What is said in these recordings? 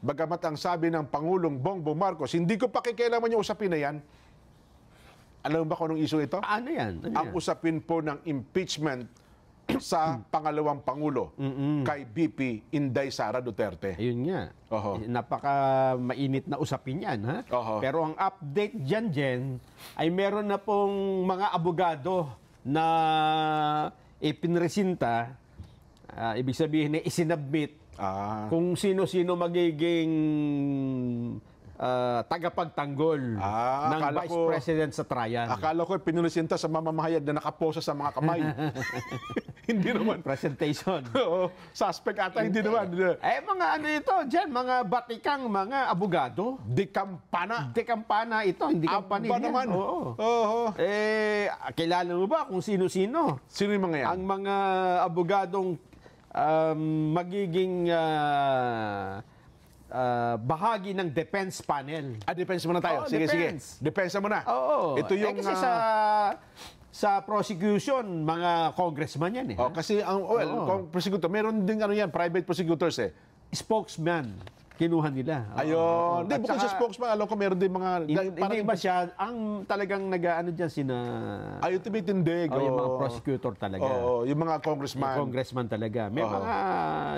Bagamat ang sabi ng Pangulong Bongbong Marcos, hindi ko pakikialaman yung usapin na yan. Alam mo ba kung anong issue ito? Ano yan? Ano Ang yan? usapin po ng impeachment sa pangalawang Pangulo kay BP Inday Sara Duterte. Ayun nga. Oho. Napaka mainit na usapin yan, ha? Oho. Pero ang update dyan, Jen, ay meron na pong mga abogado na ipinresinta, ibig sabihin na isinabmit kung sino-sino magiging tagapagtanggol ng Vice President sa trial. Akala ko pinulisinta sa mamamahayag na nakaposa sa mga kamay. Hindi naman. Presentation. Oo. Suspect ata, hindi naman. Mga ano ito, dyan, mga batikang mga abogado. Di kampana. Di kampana ito, hindi kampana Aba yan. naman. Oo. Kilala mo ba kung sino-sino? Sino yung mga yan? Ang mga abogadong magiging bahagi ng defense panel. Defense muna tayo. Sige, defense. sige. Defense muna. Oo. Ito yung... kasi sa prosecution, mga congressman yan eh. Kasi ang prosecutor, meron din ano yan, private prosecutors eh. Spokesman, kinuha nila. Ayun. Hindi, bukod sa spokesman, alam ko meron din mga... Hindi ba siya, ang talagang nag-ano dyan sina... Ayun, tumitindig. yung mga prosecutor talaga. Oo, yung mga congressman. Yung congressman talaga. May mga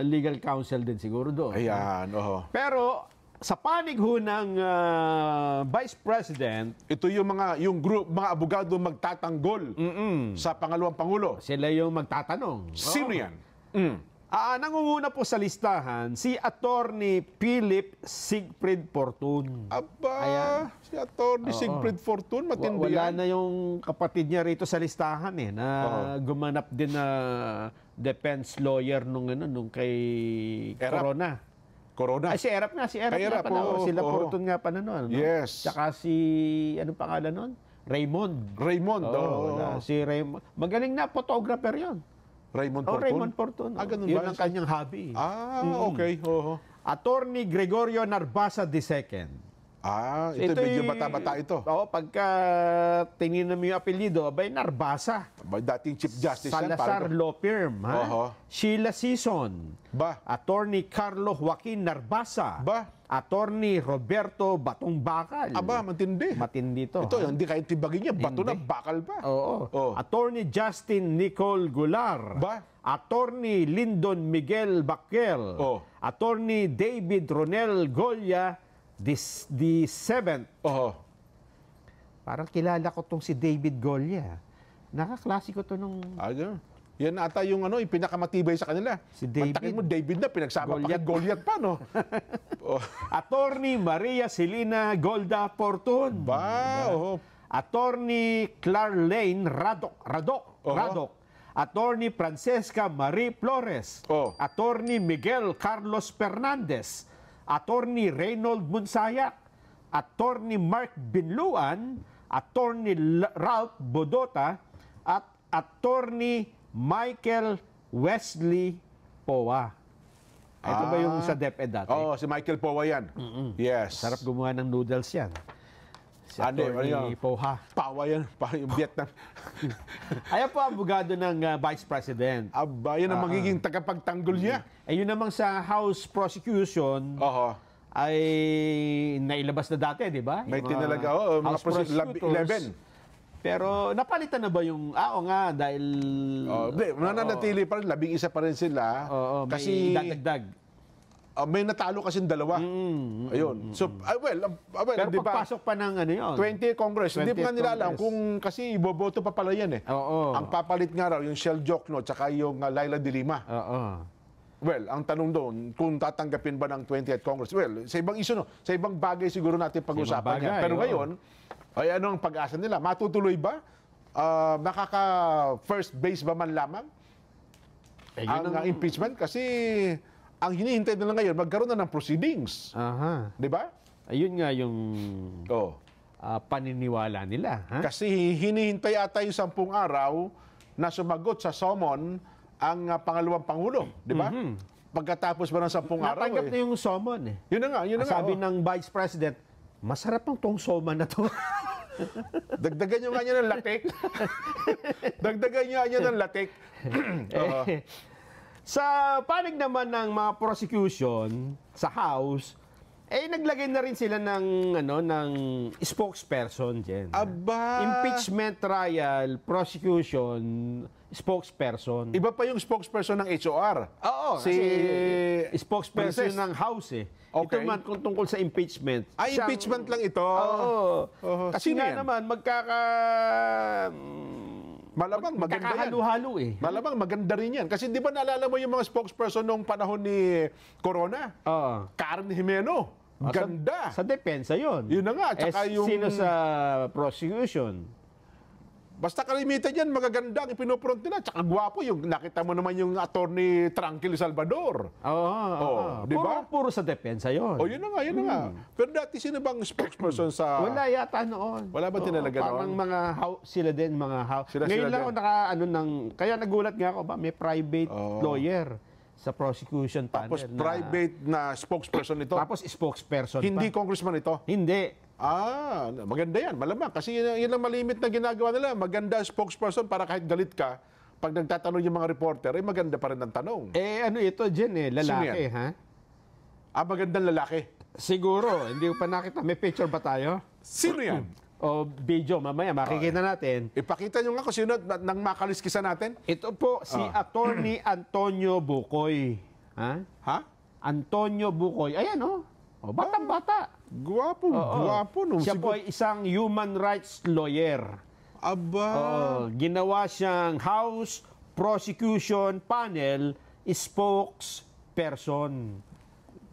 legal counsel din siguro doon. Ayan, Pero sa panig ho ng Vice President, ito yung mga abogado magtatanggol sa pangalawang Pangulo. sila yung magtatanong. Sino yan? Nangunguna po sa listahan si Attorney Philip Siegfried Fortun. Aba, si Atty. Siegfried Fortun, matindi Wala yan. na yung kapatid niya rito sa listahan na gumanap din na defense lawyer nung kay Erap. Corona. Ay, si Erap nga, Kay Erap, nga pala. Sila oo. Fortun nga pala noon. Yes. Tsaka si, anong pangalan nun? Raymond. Raymond. Si Raymond. Magaling na photographer yon. Raymond Fortun? Raymond Fortun. Ganun Yun ba? ang kanyang hobby. Okay. Attorney Gregorio Narbasa II. Ito medyo bata-bata ito. Pagka tingnan mo yung apelyido, abay Narbasa. Dating Chief Justice yan. Salazar Law Firm. Sheila Sison. Attorney Carlo Joaquin Narbasa. Attorney Roberto Batong Bakal. Matindi. Matindi to. Ito, hindi kahit tibagin niya, bato na bakal pa. Attorney Justin Nicole Gular. Attorney Lyndon Miguel Baquel. Attorney David Ronel Goya the seventh. Parang kilala ko tong si David Goya. Nakaklase ko to nung... Yan ata yung pinakamatibay sa kanila. Si David. Pagtakin mo, David na, pinagsama pa kay Goliath pa, no? Attorney Maria Celina Golda Fortun. Attorney Clarlane Radok. Attorney Francesca Marie Flores. Attorney Miguel Carlos Fernandez. Attorney Reynold Munsayak, Attorney Mark Binluan, Attorney Ralph Bodota, at Attorney Michael Wesley Powa. Ito ba yung sa DepEd dati? Si Michael Powa yan. Yes. Sarap gumawa ng noodles yan. Si Attorney Poha. Pawa yan. Yung Vietnam. Ayan po ang abogado ng Vice President. Yan ang magiging tagapagtanggol niya. Yun namang sa House Prosecution, ay nailabas na dati, di ba? May tinalaga, mga prosecutors. 11. Pero napalitan na ba yung, dahil... nananatili pa rin, 11 pa rin sila. Kasi dadagdag. May natalo kasing dalawa. Ayun. So, pero diba, pagpasok pa ng 20 Congress. Hindi pa nila alam kung kasi iboboto pa pala yan eh. Ang papalit nga raw, yung Shell Jokno, tsaka yung Laila de Lima. Well, ang tanong doon, kung tatanggapin ba ng 20th Congress? Well, sa ibang issue, sa ibang bagay siguro natin pag-usapan yan. Pero ngayon, ano ang pag-asa nila? Matutuloy ba? Makaka-first base ba man lamang? Ang impeachment? Kasi ang hinihintay nila ngayon, magkaroon na ng proceedings. Di ba? Ayun nga yung paniniwala nila. Kasi hinihintay ata yung 10 araw na sumagot sa summon ang pangalawang Pangulo. Di ba? Pagkatapos ba ng 10 araw? Natanggap na yung summon eh. Yun na nga. Sabi ng Vice President, masarap ang tong summon na to. Dagdagan nyo nga niya ng latik. Dagdagan nyo nga niya ng latik. Sa panig naman ng mga prosecution sa House, naglagay na rin sila ng spokesperson diyan. Aba! Impeachment trial, prosecution, spokesperson. Iba pa yung spokesperson ng HOR. Oo, si spokesperson Princess. ng House Okay. Ito man kung tungkol sa impeachment. Ay, impeachment lang ito. Oo. Kasi Sino nga yan? naman, Malamang maganda yan. magkakahalo-halo Malamang maganda rin yan. Kasi di ba naalala mo yung mga spokesperson nung panahon ni Corona? Oo. Karen Jimeno. Ganda. Sa depensa yon. Yun na nga. Tsaka yung... Sino sa prosecution? Basta kalimitan yan, magaganda ang ipinupuront nila. Tsaka gwapo yung nakita mo naman yung attorney Tranquil Salvador. Oo. Di ba? Puro sa depensa yon. Oh, yun na nga. Pero dati sino bang spokesperson sa... Wala yata noon. Wala ba tinalaga noon? Parang mga sila din, mga house. Sila Ngayon lang din. ako kaya nagulat nga ako ba, may private lawyer sa prosecution panel. Tapos private na spokesperson ito. Tapos spokesperson Hindi pa. congressman ito. Hindi. Maganda yan. Malamang. Kasi yun ang malimit na ginagawa nila. Maganda spokesperson para kahit galit ka, pag nagtatanong yung mga reporter, maganda pa rin ang tanong. Ito dyan lalaki, Sino yan? ha? Magandang lalaki. Siguro, hindi ko pa nakita. May picture ba tayo? Sino yan? O video, mamaya makikita natin. Ipakita nyo nga kung sino nang makaliskisan natin. Ito po si Attorney Antonio Bukoy. Ha? Antonio Bukoy. Ayan, batang-bata. Gwapo. Gwapo. Siya po ay isang human rights lawyer. Aba. Ginawa siyang House Prosecution Panel spokesperson.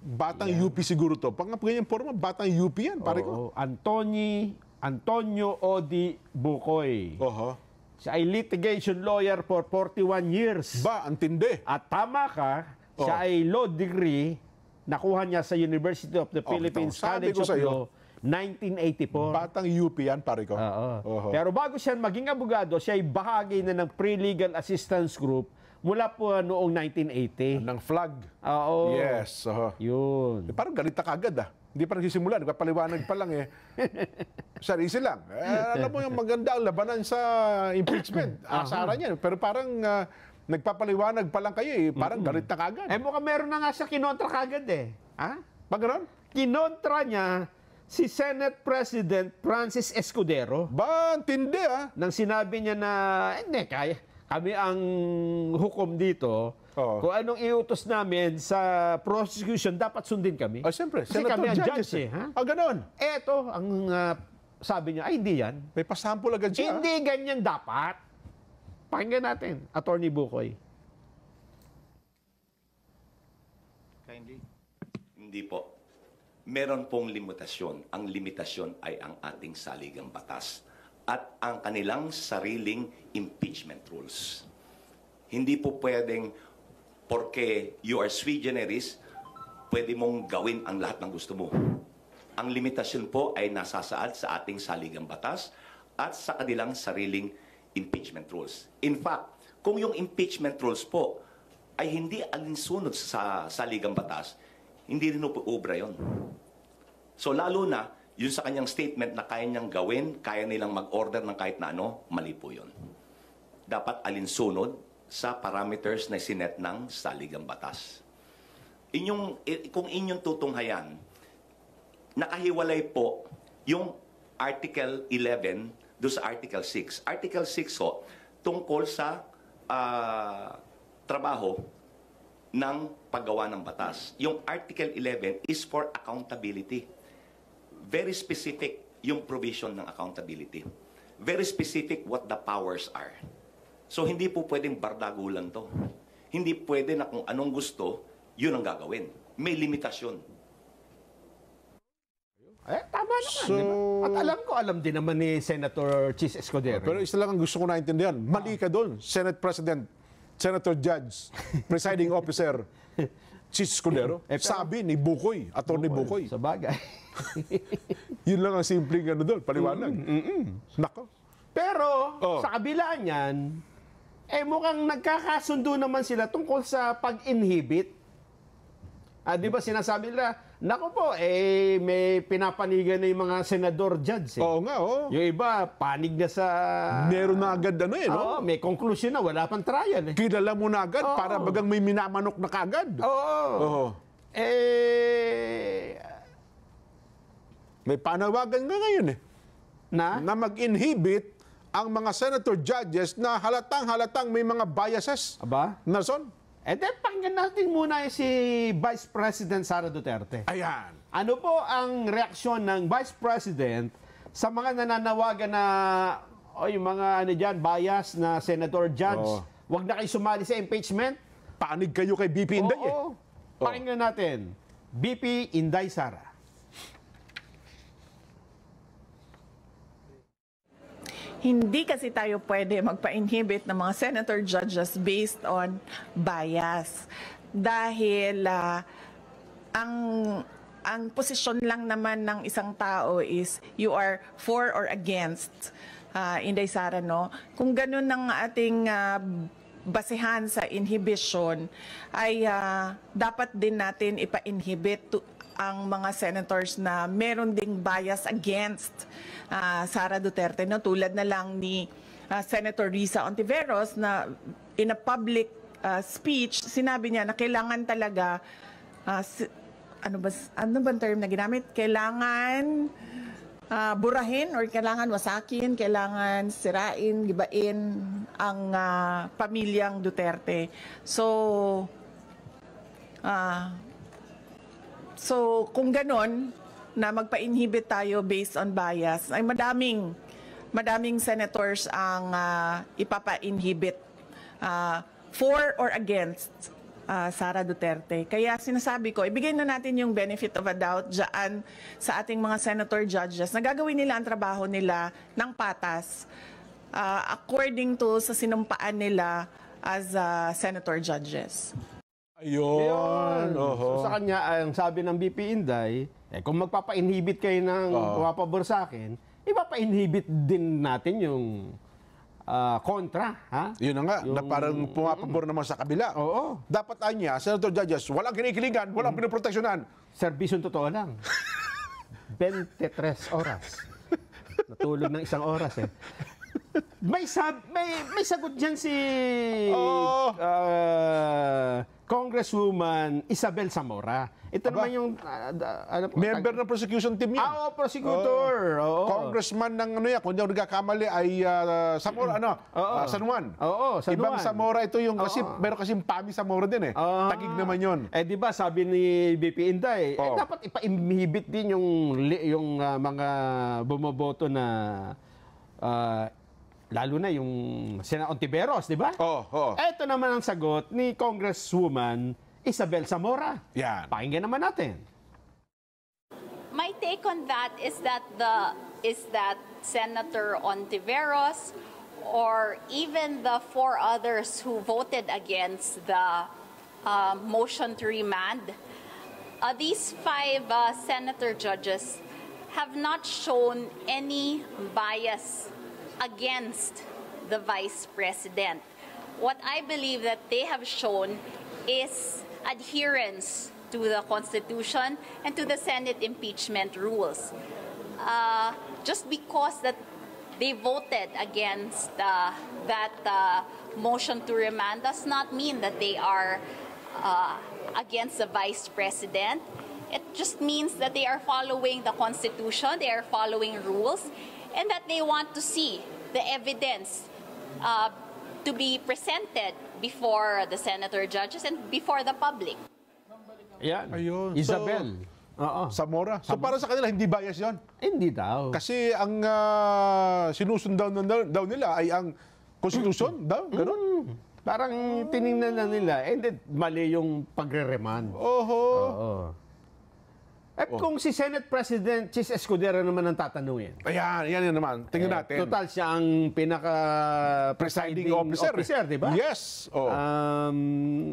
Batang UP siguro to. Pag ganyan forma, batang UP yan. Pare ko. Antonio Odi Bukoy. Oho. Siya ay litigation lawyer for 41 years. Ba, ang tindi. At tama ka, siya ay law degree, nakuha niya sa University of the Philippines sabi College ko of sa'yo, Law, 1984. Batang UP yan, pare ko. Oho. Pero bago siya maging abogado, siya ay bahagi na ng pre-legal assistance group mula po noong 1980. Ng flag. Oo. Yes. Oho. Yun. Parang galit na kagad Hindi pa nagsisimula. Nagpapaliwanag pa lang Sarisi lang. Alam mo yung maganda ang labanan sa impeachment. Asaran yan. Pero parang nagpapaliwanag pa lang kayo Parang galit na kagad. Mukhang meron na nga siya kinontra kagad Ha? Pag gano'n? Kinontra niya si Senate President Francis Escudero. Ba, ang tindi Nang sinabi niya na, hindi, kami ang hukom dito. Kung anong iutos namin sa prosecution, dapat sundin kami. Siyempre. Kasi kami ang judge ha? Gano'n. Eto, ang sabi niya, ay hindi yan. May pasample agad siya. Hindi ganyan dapat. Pakinggan natin, Attorney Bukoy. Kindly. Hindi po. Meron pong limitasyon. Ang limitasyon ay ang ating saligang batas at ang kanilang sariling impeachment rules. Hindi po pwedeng porque you are sui generis, pwede mong gawin ang lahat ng gusto mo. Ang limitasyon po ay nasasaad sa ating saligang batas at sa kanilang sariling impeachment rules. In fact, kung yung impeachment rules po ay hindi alinsunod sa saligang batas, hindi rin po obra yun. So lalo na, yun sa kanyang statement na kaya niyang gawin, kaya nilang mag-order ng kahit na ano, mali po yun. Dapat alinsunod sa parameters na sinet ng saligang batas. Kung inyong tutunghayan, nakahiwalay po yung Article 11 doon sa Article 6. Article 6 ho, tungkol sa trabaho ng paggawa ng batas. Yung Article 11 is for accountability. Very specific yung provision ng accountability. Very specific what the powers are. So, hindi po pwedeng bardagulan to. Hindi pwede na kung anong gusto, yun ang gagawin. May limitasyon. Tama naman. Diba? At alam din naman ni Senator Chis Escudero. Pero isa lang ang gusto ko naintindihan. Mali ka doon, Senate President, Senator Judge, Presiding Officer, Chis Escudero. Sabi ni Bukoy, Attorney Bukoy. Sa bagay. Yun lang ang simpleng doon, paliwanag. Nako. Pero, sa kabila niyan, mukhang nagkakasundo naman sila tungkol sa pag-inhibit. Di ba sinasabi nila, naku po, may pinapanigan na yung mga senador judge. Oo nga, Yung iba, panig na sa... Meron na agad no? Oo, may conclusion na, wala pang trial. Kilala mo na agad, para bagang may minamanok na kagad. Oo. May panawagan nga ngayon na mag-inhibit ang mga senator judges na halatang may mga biases. Aba? Nelson? Pakinggan natin muna si Vice President Sara Duterte. Ayan. Ano po ang reaksyon ng Vice President sa mga nananawagan na yung mga bias na senator judge, wag na kayo sumali sa impeachment? Panig kayo kay BP Inday Pakinggan natin. BP Inday Sara. Hindi kasi tayo pwede magpa-inhibit ng mga senator judges based on bias. Dahil ang posisyon lang naman ng isang tao is you are for or against. Inday Sara, no? Kung ganun ang ating basehan sa inhibition, ay dapat din natin ipa-inhibit ang mga senators na meron ding bias against Sara Duterte, no? Tulad na lang ni Senator Risa Ontiveros na in a public speech, sinabi niya na kailangan talaga, ano ba term na ginamit? Kailangan burahin or kailangan wasakin, kailangan sirain, gibain ang pamilyang Duterte. So kung ganon, na magpa-inhibit tayo based on bias, ay madaming senators ang ipapa-inhibit for or against Sara Duterte. Kaya sinasabi ko, ibigay na natin yung benefit of a doubt dyan sa ating mga senator judges na gagawin nila ang trabaho nila ng patas according to sa sinumpaan nila as senator judges. Ayun. So, sa kanya, ang sabi ng BP Inday, kung magpapa-inhibit kayo ng pumapabor sa akin, ipapa-inhibit din natin yung kontra. Ha? Yun na nga, na parang pumapabor naman sa kabila. Oo. Dapat anya, senator judges, walang kinikilingan, walang pinoproteksyonan. Serbisyong totoo lang. 23 oras. Natulog ng 1 oras May sagot dyan si Congresswoman Isabel Zamora. Ito naman yung member ng prosecution team yan. Prosecutor. Congressman ng kung hindi ako nagkakamali ay Zamora, San Juan. San Ibang Juan. Zamora ito yung kasi meron kasing Pami Zamora din Tagig naman yun. Di ba sabi ni BP Inday, dapat ipa-inhibit din yung mga bumoboto na lalo na yung Senator Ontiveros, di ba? Ito naman ang sagot ni Congresswoman Isabel Zamora. Yan. Pakinggan naman natin. My take on that is that Senator Ontiveros or even the 4 others who voted against the motion to remand, these 5 senator judges have not shown any bias against the Vice President. What I believe that they have shown is adherence to the Constitution and to the Senate impeachment rules. Just because that they voted against that motion to remand does not mean that they are against the Vice President. It just means that they are following the Constitution, they are following rules, and that they want to see the evidence to be presented before the senator judges and before the public. Yan. Ayun. Isabel. Zamora. So para sa kanila, hindi bias yon? Hindi daw. Kasi ang sinusundan daw nila ay ang konstitusyon daw, gano'n? Parang tiningnan na nila, mali yung pagre-remand. Kung si Senate President Chis Escudero naman ang tatanungin. Ayan, yan naman. Tingnan natin. Total siya ang Presiding officer, di ba? Yes.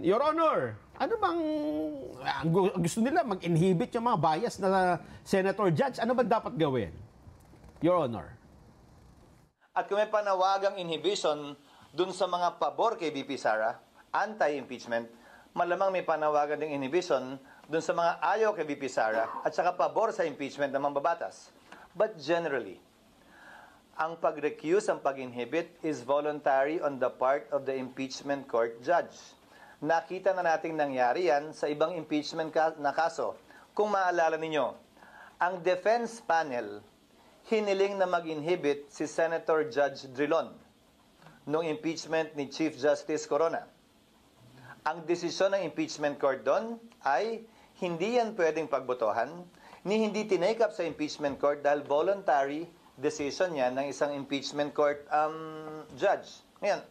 Your Honor, ano bang gusto nila mag-inhibit yung mga bias na senator judge? Ano ba dapat gawin? Your Honor. At kung may panawagang inhibition dun sa mga pabor kay VP Sara, anti-impeachment, malamang may panawagan ding inhibition dun sa mga ayaw kay VP Sara at saka pabor sa impeachment ng mambabatas. But generally, ang pag-recuse, ang pag-inhibit is voluntary on the part of the impeachment court judge. Nakita na nating nangyari yan sa ibang impeachment na kaso. Kung maalala ninyo, ang defense panel hiniling na mag-inhibit si Senator Judge Drilon noong impeachment ni Chief Justice Corona. Ang desisyon ng impeachment court doon ay hindi yan pwedeng pagbotohan, ni hindi tinake up sa impeachment court dahil voluntary decision yan ng isang impeachment court judge. Ngayon,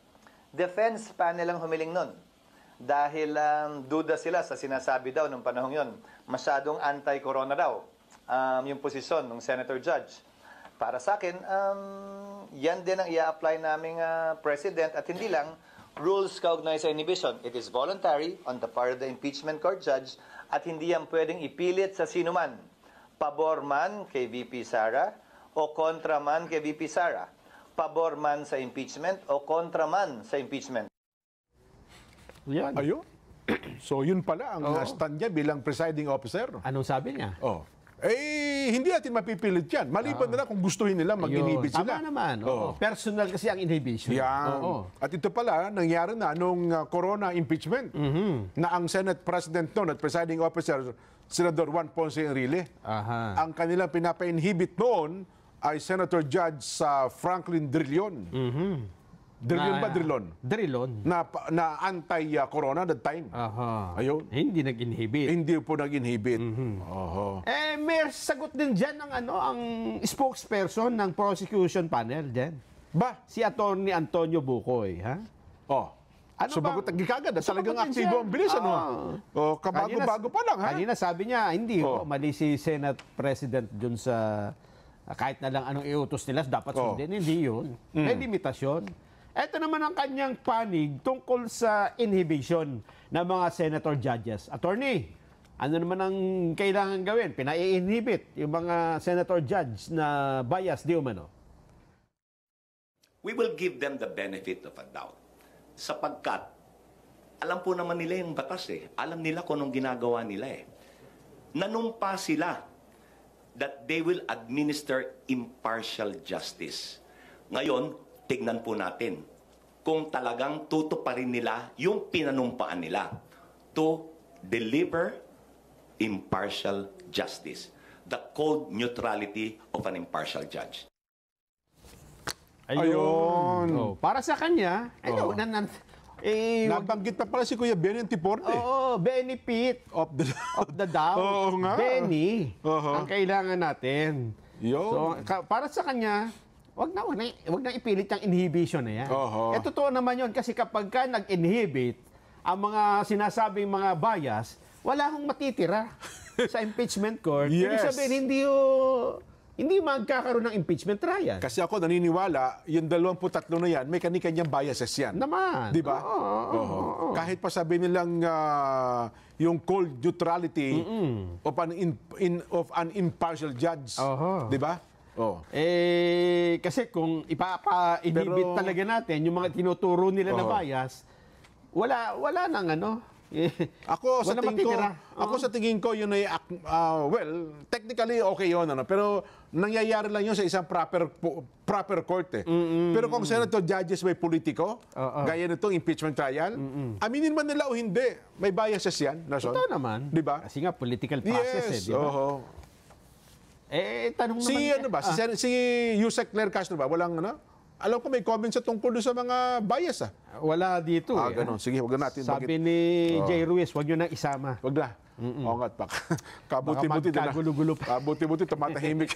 defense panel ang humiling nun. Dahil duda sila sa sinasabi daw nung panahon yon, masyadong anti-corona daw yung posisyon ng Senator Judge. Para sa akin, yan din ang i-apply naming president at hindi lang rules kaugnay sa inhibition. It is voluntary on the part of the impeachment court judge at hindi yan pwedeng ipilit sa sino man. Pabor man kay VP Sara o kontra man kay VP Sara. Pabor man sa impeachment o kontra man sa impeachment. Yan. Ayun. So yun pala ang stand niya bilang presiding officer. Anong sabi niya? Hindi natin mapipilit yan. Maliban na lang kung gustuhin nila mag-inhibit sila. Tama naman. Personal kasi ang inhibition. Yan. At ito pala, nangyari na nung corona impeachment na ang Senate President noon at presiding officer, Senador Juan Ponce Enrile. Ang kanilang pinapa-inhibit noon ay Senator Judge Franklin Drilon. Drilon ba Drilon? Drilon. Na anti-corona that time. Ayun. Hindi nag-inhibit. Hindi po nag-inhibit. May sagot din dyan ang spokesperson ng prosecution panel dyan. Ba? Si Attorney Antonio Bucoy. Ha? Sumagot ang gikagad. Talagang aktibo ang bilis. Kabago-bago pa lang. Kanina sabi niya, hindi. Mali si Senate President dun sa kahit na lang anong iutos nila, dapat sundin. Hindi yun. May limitasyon. Ito naman ang kanyang panig tungkol sa inhibition ng mga senator judges. Attorney, ano naman ang kailangan gawin? Pina-inhibit yung mga senator judge na bias di umano. We will give them the benefit of a doubt. Sapagkat, alam po naman nila yung batas eh. Alam nila kung anong ginagawa nila eh. Nanumpa sila that they will administer impartial justice. Ngayon, tignan po natin kung talagang tutuparin nila yung pinanumpaan nila to deliver impartial justice. The cold neutrality of an impartial judge. Ayun. Para sa kanya, nabanggit pa pala si Kuya Benny Antiporte. benefit of the doubt. Benny, ang kailangan natin. So, para sa kanya, wag na ipilit ang inhibition na yan. Totoo naman yun kasi kapag ka nag-inhibit ang mga sinasabing mga bias, wala akong matitira sa impeachment court. Ibig sabihin, hindi magkakaroon ng impeachment trial. Kasi ako naniniwala, yung 23 na yan, may kanya-kanyang biases yan. Naman. Di ba? Kahit pa sabi nilang yung cold neutrality of an impartial judge. Di ba? Kasi kung ipapa-inhibit talaga natin yung mga tinuturo nila na bias, wala nang Ako sa tingin ko yun ay technically okay yun pero nangyayari lang yun sa isang proper court Pero kung senator judges may politiko, gaya nitong impeachment trial, aminin man nila o hindi, may biases yan. Ito naman. Di ba? Kasi nga political process di ba? Tanong naman si Yusek Claire Castro ba? Walang alam ko may comments sa tungkol sa mga bias Wala dito ganun. Sige, wag na natin. Sabi ni Jay Ruiz, wag nyo nang isama. Wag na. Oo nga, kabuti-buti na. Kagulo-gulo pa. Kabuti-buti tumatahimik.